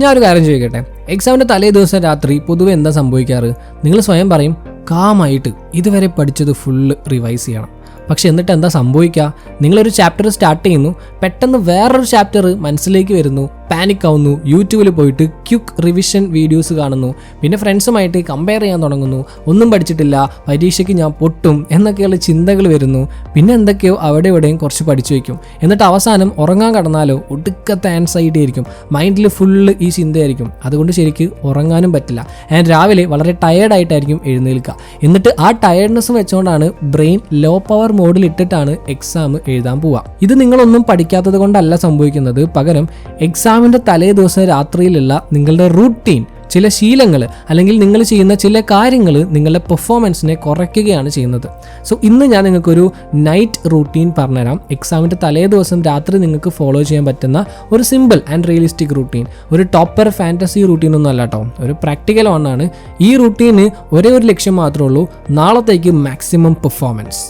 ഞാൻ ഒരു കാര്യം ചോദിക്കട്ടെ, എക്സാമിൻ്റെ തലേ ദിവസം രാത്രി പൊതുവെ എന്താ സംഭവിക്കാറ്? നിങ്ങൾ സ്വയം പറയും കാമായിട്ട് ഇതുവരെ പഠിച്ചത് ഫുള്ള് റിവൈസ് ചെയ്യണം. പക്ഷെ എന്നിട്ട് എന്താ സംഭവിക്കുക? നിങ്ങളൊരു ചാപ്റ്റർ സ്റ്റാർട്ട് ചെയ്യുന്നു, പെട്ടെന്ന് വേറൊരു ചാപ്റ്റർ മനസ്സിലേക്ക് വരുന്നു, പാനിക് ആവുന്നു, യൂട്യൂബിൽ പോയിട്ട് ക്വിക്ക് റിവിഷൻ വീഡിയോസ് കാണുന്നു, പിന്നെ ഫ്രണ്ട്സുമായിട്ട് കമ്പയർ ചെയ്യാൻ തുടങ്ങുന്നു, ഒന്നും പഠിച്ചിട്ടില്ല, പരീക്ഷയ്ക്ക് ഞാൻ പൊട്ടും എന്നൊക്കെയുള്ള ചിന്തകൾ വരുന്നു. പിന്നെ എന്തൊക്കെയോ അവിടെ ഇവിടെയും കുറച്ച് പഠിച്ചു വയ്ക്കും. എന്നിട്ട് അവസാനം ഉറങ്ങാൻ കടന്നാലോ ഒടുക്കത്തെ ആൻസൈറ്റി ആയിരിക്കും, മൈൻഡിൽ ഫുള്ള് ഈ ചിന്തയായിരിക്കും. അതുകൊണ്ട് ശരിക്ക് ഉറങ്ങാനും പറ്റില്ല. ആൻഡ് രാവിലെ വളരെ ടയേർഡായിട്ടായിരിക്കും എഴുന്നേൽക്കുക. എന്നിട്ട് ആ ടയർഡ്നെസ് വെച്ചുകൊണ്ടാണ് ബ്രെയിൻ ലോ പവർ മോഡിൽ ഇട്ടിട്ടാണ് എക്സാം എഴുതാൻ പോവുക. ഇത് നിങ്ങളൊന്നും പഠിക്കാത്തത് കൊണ്ടല്ല സംഭവിക്കുന്നത്. പകരം എക്സാമിൻ്റെ തലേ ദിവസം രാത്രിയിലുള്ള നിങ്ങളുടെ റൂട്ടീൻ, ചില ശീലങ്ങൾ അല്ലെങ്കിൽ നിങ്ങൾ ചെയ്യുന്ന ചില കാര്യങ്ങൾ നിങ്ങളുടെ പെർഫോമൻസിനെ കുറയ്ക്കുകയാണ് ചെയ്യുന്നത്. സോ ഇന്ന് ഞാൻ നിങ്ങൾക്കൊരു നൈറ്റ് റൂട്ടീൻ പറഞ്ഞുതരാം. എക്സാമിൻ്റെ തലേ ദിവസം രാത്രി നിങ്ങൾക്ക് ഫോളോ ചെയ്യാൻ പറ്റുന്ന ഒരു സിമ്പിൾ ആൻഡ് റിയലിസ്റ്റിക് റൂട്ടീൻ. ഒരു ടോപ്പർ ഫാൻറ്റസി റൂട്ടീൻ ഒന്നും അല്ല കേട്ടോ, ഒരു പ്രാക്ടിക്കൽ ആണ്. ഈ റൂട്ടീന് ഒരേ ഒരു ലക്ഷ്യം മാത്രമേ ഉള്ളൂ, നാളത്തേക്ക് maximum performance.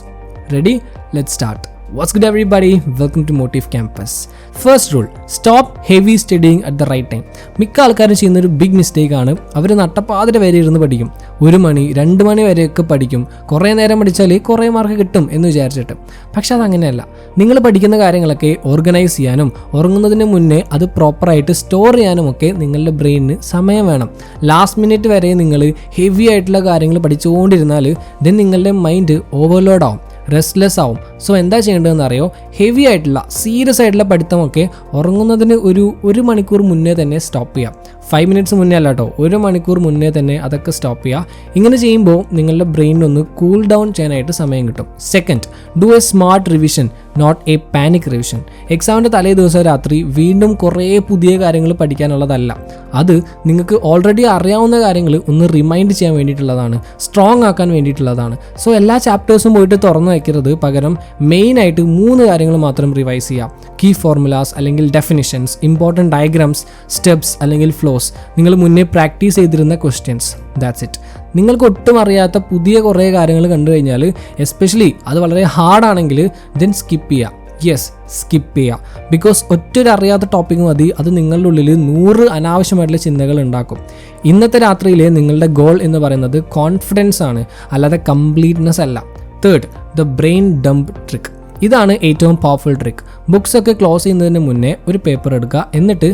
Ready? Let's start. What's good everybody? Welcome to Motive Campus. First rule, stop heavy studying at the right time. മിക്ക ആൾക്കാരും ചെയ്യുന്നൊരു ബിഗ് മിസ്റ്റേക്ക് ആണ്. അവർ നട്ടപ്പാതിര വരെ ഇരുന്ന് പഠിക്കും, 1 മണി 2 മണി വരെയൊക്കെ പഠിക്കും. കുറേ നേരം പഠിച്ചാൽ കുറേ മാർക്ക് കിട്ടും എന്ന് വിചാരിച്ചിട്ട്. പക്ഷെ അതങ്ങനെയല്ല. നിങ്ങൾ പഠിക്കുന്ന കാര്യങ്ങളൊക്കെ ഓർഗനൈസ് ചെയ്യാനും ഉറങ്ങുന്നതിന് മുന്നേ അത് പ്രോപ്പറായിട്ട് സ്റ്റോർ ചെയ്യാനും ഒക്കെ നിങ്ങളുടെ ബ്രെയിനിന് സമയം വേണം. ലാസ്റ്റ് മിനിറ്റ് വരെ നിങ്ങൾ ഹെവി ആയിട്ടുള്ള കാര്യങ്ങൾ പഠിച്ചുകൊണ്ടിരുന്നാൽ ദെൻ നിങ്ങളുടെ മൈൻഡ് ഓവർലോഡ് ആവും, റെസ്റ്റ്ലെസ് ആവും. സോ എന്താ ചെയ്യേണ്ടതെന്ന് അറിയോ? ഹെവി ആയിട്ടുള്ള സീരിയസ് ആയിട്ടുള്ള പഠിത്തമൊക്കെ ഉറങ്ങുന്നതിന് ഒരു മണിക്കൂർ മുന്നേ തന്നെ സ്റ്റോപ്പ് ചെയ്യാം. 5 മിനിറ്റ്സ് മുന്നേ അല്ല കേട്ടോ, 1 മണിക്കൂർ മുന്നേ തന്നെ അതൊക്കെ സ്റ്റോപ്പ് ചെയ്യുക. ഇങ്ങനെ ചെയ്യുമ്പോൾ നിങ്ങളുടെ ബ്രെയിനൊന്ന് കൂൾ ഡൗൺ ചെയ്യാനായിട്ട് സമയം കിട്ടും. Second, do a smart revision, not a panic revision. എക്സാമിൻ്റെ തലേ ദിവസം രാത്രി വീണ്ടും കുറേ പുതിയ കാര്യങ്ങൾ പഠിക്കാനുള്ളതല്ല. അത് നിങ്ങൾക്ക് ഓൾറെഡി അറിയാവുന്ന കാര്യങ്ങൾ ഒന്ന് റിമൈൻഡ് ചെയ്യാൻ വേണ്ടിയിട്ടുള്ളതാണ്, സ്ട്രോങ് ആക്കാൻ വേണ്ടിയിട്ടുള്ളതാണ്. സോ എല്ലാ ചാപ്റ്റേഴ്സും പോയിട്ട് തുറന്നു വയ്ക്കരുത്. പകരം മെയിനായിട്ട് 3 കാര്യങ്ങൾ മാത്രം റിവൈസ് ചെയ്യാം. കീ ഫോർമുലാസ് അല്ലെങ്കിൽ ഡെഫിനിഷൻസ്, ഇമ്പോർട്ടൻറ്റ് ഡയഗ്രാംസ്, സ്റ്റെപ്സ് അല്ലെങ്കിൽ ഫ്ലോസ്, നിങ്ങൾ മുന്നേ പ്രാക്ടീസ് ചെയ്തിരുന്ന ക്വസ്റ്റ്യൻസ്. That's it. നിങ്ങൾക്ക് ഒട്ടും അറിയാത്ത പുതിയ കുറേ കാര്യങ്ങൾ കണ്ടു കഴിഞ്ഞാൽ, എസ്പെഷ്യലി അത് വളരെ ഹാർഡാണെങ്കിൽ, ദെൻ സ്കിപ്പ് ചെയ്യുക. യെസ്, സ്കിപ്പ് ചെയ്യുക. ബിക്കോസ് ഒറ്റൊരു അറിയാത്ത ടോപ്പിക് മതി, അത് നിങ്ങളുടെ ഉള്ളിൽ 100 അനാവശ്യമായിട്ടുള്ള ചിന്തകൾ ഉണ്ടാക്കും. ഇന്നത്തെ രാത്രിയിലെ നിങ്ങളുടെ ഗോൾ എന്ന് പറയുന്നത് കോൺഫിഡൻസ് ആണ്, അല്ലാതെ കംപ്ലീറ്റ്നെസ് അല്ല. Third, the brain dump trick. ഇതാണ് ഏറ്റവും പവർഫുൾ ട്രിക്ക്. ബുക്സ് ഒക്കെ ക്ലോസ് ചെയ്യുന്നതിന് മുന്നേ ഒരു പേപ്പർ എടുക്കുക. എന്നിട്ട്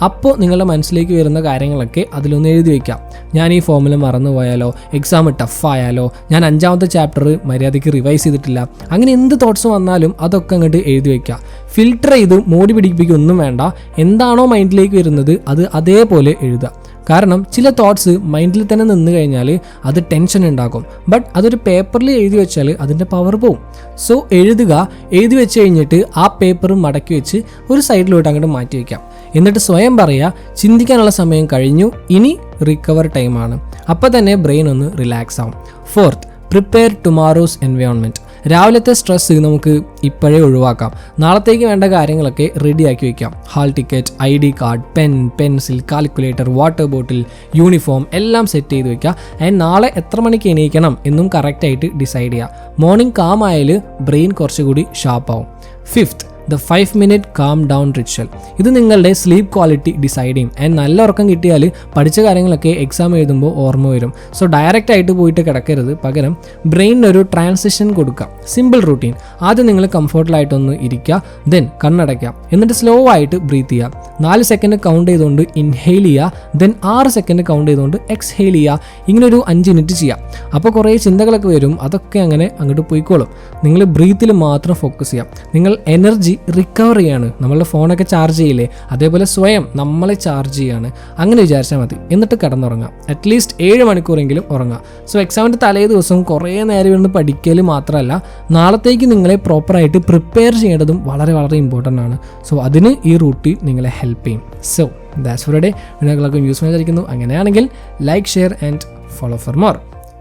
അപ്പോൾ നിങ്ങളുടെ മനസ്സിലേക്ക് വരുന്ന കാര്യങ്ങളൊക്കെ അതിലൊന്ന് എഴുതി വയ്ക്കാം. ഞാൻ ഈ ഫോമുല മറന്നു പോയാലോ, എക്സാം ടഫായാലോ, ഞാൻ 5ാമത്തെ ചാപ്റ്റർ മര്യാദയ്ക്ക് റിവൈസ് ചെയ്തിട്ടില്ല, അങ്ങനെ എന്ത് തോട്ട്സ് വന്നാലും അതൊക്കെ അങ്ങോട്ട് എഴുതി വയ്ക്കുക. ഫിൽട്ടർ ചെയ്ത് മോടി പിടിപ്പിക്കൊന്നും വേണ്ട. എന്താണോ മൈൻഡിലേക്ക് വരുന്നത് അത് അതേപോലെ എഴുതുക. കാരണം ചില തോട്ട്സ് മൈൻഡിൽ തന്നെ നിന്ന് കഴിഞ്ഞാൽ അത് ടെൻഷൻ ഉണ്ടാക്കും. ബട്ട് അതൊരു പേപ്പറിൽ എഴുതി വെച്ചാൽ അതിൻ്റെ പവർ പോവും. സോ എഴുതുക. എഴുതി വെച്ച് കഴിഞ്ഞിട്ട് ആ പേപ്പർ മടക്കി വെച്ച് ഒരു സൈഡിലോട്ട് അങ്ങോട്ട് മാറ്റി വയ്ക്കാം. എന്നിട്ട് സ്വയം പറയുക, ചിന്തിക്കാനുള്ള സമയം കഴിഞ്ഞു, ഇനി റിക്കവർ ടൈമാണ്. അപ്പോൾ തന്നെ ബ്രെയിൻ ഒന്ന് റിലാക്സ് ആവും. Fourth, prepare tomorrow's environment. രാവിലത്തെ സ്ട്രെസ് നമുക്ക് ഇപ്പോഴേ ഒഴിവാക്കാം. നാളത്തേക്ക് വേണ്ട കാര്യങ്ങളൊക്കെ റെഡിയാക്കി വയ്ക്കാം. Hall ticket, ID card, pen, pencil, calculator, water bottle, uniform എല്ലാം സെറ്റ് ചെയ്ത് വയ്ക്കുക. ആൻഡ് നാളെ എത്ര മണിക്ക് എണീക്കണം എന്നും കറക്റ്റായിട്ട് ഡിസൈഡ് ചെയ്യുക. മോർണിംഗ് കാം ആയാൽ ബ്രെയിൻ കുറച്ചുകൂടി ഷാർപ്പാവും. Fifth, the 5-minute calm down ritual. ഇത് നിങ്ങളുടെ സ്ലീപ്പ് ക്വാളിറ്റി ഡിസൈഡ് ചെയ്യും. ആൻഡ് നല്ല ഉറക്കം കിട്ടിയാൽ പഠിച്ച കാര്യങ്ങളൊക്കെ എക്സാം എഴുതുമ്പോൾ ഓർമ്മ വരും. സോ ഡയറക്റ്റ് ആയിട്ട് പോയിട്ട് കിടക്കരുത്. പകരം ബ്രെയിനൊരു ട്രാൻസിഷൻ കൊടുക്കുക. Simple routine. ആദ്യം നിങ്ങൾ കംഫർട്ടബിളായിട്ടൊന്ന് ഇരിക്കുക, ദെൻ കണ്ണടയ്ക്കുക, എന്നിട്ട് സ്ലോ ആയിട്ട് ബ്രീത്ത് ചെയ്യുക. 4 സെക്കൻഡ് കൗണ്ട് ചെയ്തുകൊണ്ട് ഇൻഹെയിൽ ചെയ്യുക, ദെൻ 6 സെക്കൻഡ് കൗണ്ട് ചെയ്തുകൊണ്ട് എക്സ്ഹെയിൽ ചെയ്യുക. ഇങ്ങനെ ഒരു 5 മിനിറ്റ് ചെയ്യാം. അപ്പോൾ കുറേ ചിന്തകളൊക്കെ വരും, അതൊക്കെ അങ്ങനെ അങ്ങോട്ട് പോയിക്കോളും. നിങ്ങൾ ബ്രീത്തിൽ മാത്രം ഫോക്കസ് ചെയ്യാം. നിങ്ങൾ എനർജി റിക്കവർ ചെയ്യാണ്. നമ്മളുടെ ഫോണൊക്കെ ചാർജ് ചെയ്യില്ലേ, അതേപോലെ സ്വയം നമ്മളെ ചാർജ് ചെയ്യാണ്. അങ്ങനെ വിചാരിച്ചാൽ മതി. എന്നിട്ട് കിടന്നുറങ്ങാം. അറ്റ്ലീസ്റ്റ് 7 മണിക്കൂറെങ്കിലും ഉറങ്ങാം. സോ എക്സാമിൻ്റെ തലേ ദിവസം കുറേ നേരം ഇരുന്ന് പഠിക്കൽ മാത്രമല്ല, നാളത്തേക്ക് നിങ്ങളെ പ്രോപ്പറായിട്ട് പ്രിപ്പയർ ചെയ്യേണ്ടതും വളരെ വളരെ ഇമ്പോർട്ടൻ്റ് ആണ്. സോ അതിന് ഈ റൂട്ടീൻ നിങ്ങളെ ഹെൽപ്പ് ചെയ്യും. So that's for day. നിങ്ങൾക്കൊക്കെ യൂസ്ഫുൾ ആയിരിക്കുന്നു. അങ്ങനെയാണെങ്കിൽ like, share and follow for more.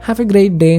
Have A great day.